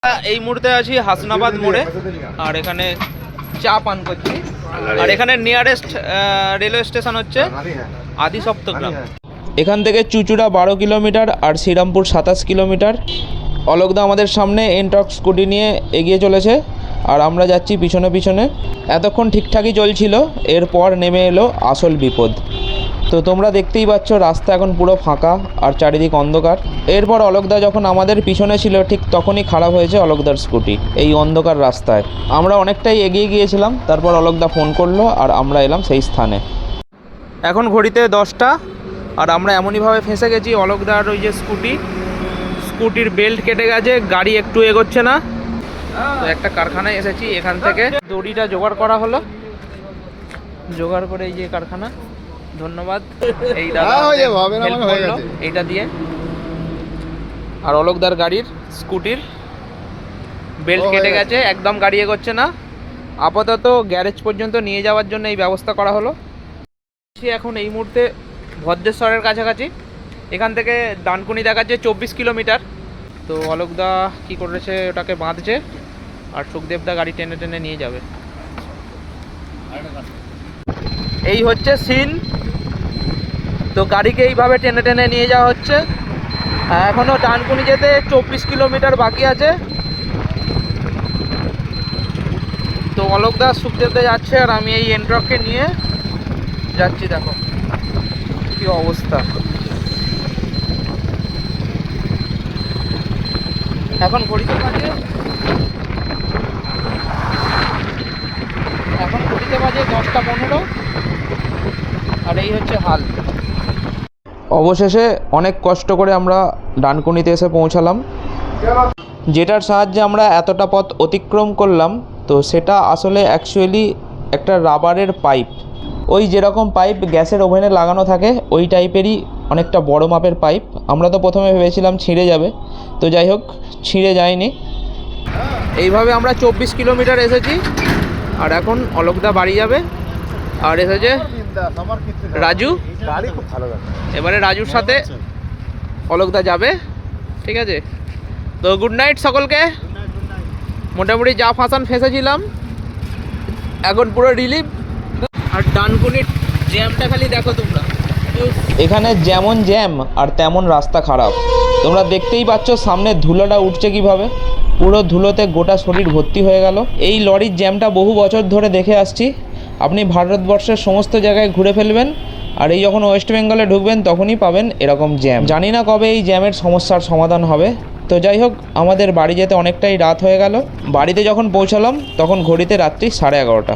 এই মুহূর্তে আছি হাসনাবাদ মোড়ে, আর এখানে চা পান করছি। আর এখানে নিয়ারেস্ট রেলওয়ে স্টেশন হচ্ছে আদি সপ্তগ্রাম। এখান থেকে চুচুড়া 12 কিলোমিটার আর শ্রীরামপুর 27 কিলোমিটার। অলোকদা আমাদের সামনে এনটর্ক স্কুটি নিয়ে এগিয়ে চলেছে, আর আমরা যাচ্ছি পিছনে পিছনে। এতক্ষণ ঠিকঠাকই চলছিল, এরপর নেমে এলো আসল বিপদ। তো তোমরা দেখতেই পাচ্ছ রাস্তা এখন পুরো ফাঁকা আর চারিদিক অন্ধকার। এরপর অলোকদা যখন আমাদের পিছনে ছিল ঠিক তখনই খারাপ হয়েছে অলোকদার স্কুটি এই অন্ধকার রাস্তায়। আমরা অনেকটাই এগিয়ে গিয়েছিলাম, তারপর অলোকদা ফোন করলো আর আমরা এলাম সেই স্থানে। এখন ঘড়িতে 10টা, আর আমরা এমনইভাবে ফেঁসে গেছি। অলোকদার ওই যে স্কুটির বেল্ট কেটে গেছে, গাড়ি একটু এগোচ্ছে না। তো একটা কারখানায় এসেছি, এখান থেকে দড়িটা জোগাড় করা হলো। জোগাড় করে এই যে কারখানা, ধন্যবাদ এই দাদা হেল্প করলো এইটা দিয়ে। আর অলোকদার গাড়ির স্কুটির বেল্ট কেটে গেছে, একদম গাড়ি এগোচ্ছে না। আপাতত গ্যারেজ পর্যন্ত নিয়ে যাওয়ার জন্য এই ব্যবস্থা করা হলো। এখন এই মুহূর্তে ভদ্রেশ্বরের কাছাকাছি। এখান থেকে ডানকুনি দেখাচ্ছে 24 কিলোমিটার। তো অলোকদা কী করেছে, ওটাকে বাঁধছে, আর সুখদেবদা গাড়ি টেনে টেনে নিয়ে যাবে। এই হচ্ছে সিন। তো গাড়িকে এইভাবে টেনে টেনে নিয়ে যাওয়া হচ্ছে। এখনও ডানকুনি যেতে 24 কিলোমিটার বাকি আছে। তো অলোকদা সুখদেবদা যাচ্ছে, আর আমি এই এনট্রককে নিয়ে যাচ্ছি। দেখো কি অবস্থা। এখন ঘড়িতে বাজে 10টা 15, আর এই হচ্ছে হাল। অবশেষে অনেক কষ্ট করে আমরা ডানকুনিতে এসে পৌঁছালাম। যেটার সাহায্যে আমরা এতটা পথ অতিক্রম করলাম, তো সেটা আসলে অ্যাকচুয়ালি একটা রাবারের পাইপ। ওই যেরকম পাইপ গ্যাসের ওভেনে লাগানো থাকে ওই টাইপেরই অনেকটা বড় মাপের পাইপ। আমরা তো প্রথমে ভেবেছিলাম ছিঁড়ে যাবে, তো যাই হোক ছিঁড়ে যায়নি। এইভাবে আমরা 24 কিলোমিটার এসেছি, আর এখন অলোকদা বাড়ি যাবে। আর এসেছে রাজু, এবারে রাজুর সাথে অলোকদা যাবে, ঠিক আছে? তো গুড নাইট সকলকে। মোটামুটি যা ফেঁসেছিলাম এখন পুরো রিলিফ। আর ডানকুনির জ্যামটা খালি দেখো তোমরা। এখানে যেমন জ্যাম আর তেমন রাস্তা খারাপ। তোমরা দেখতেই পাচ্ছ সামনে ধুলোটা উঠছে কিভাবে, পুরো ধুলোতে গোটা শরীর ভর্তি হয়ে গেল। এই লরির জ্যামটা বহু বছর ধরে দেখে আসছি। আপনি ভারতবর্ষের সমস্ত জায়গায় ঘুরে ফেলবেন, আর এই যখন ওয়েস্ট বেঙ্গলে ঢুকবেন তখনই পাবেন এরকম জ্যাম। জানি না কবে এই জ্যামের সমস্যার সমাধান হবে। তো যাই হোক, আমাদের বাড়ি যেতে অনেকটাই রাত হয়ে গেল। বাড়িতে যখন পৌঁছালাম তখন ঘড়িতে রাত্রি 11:30।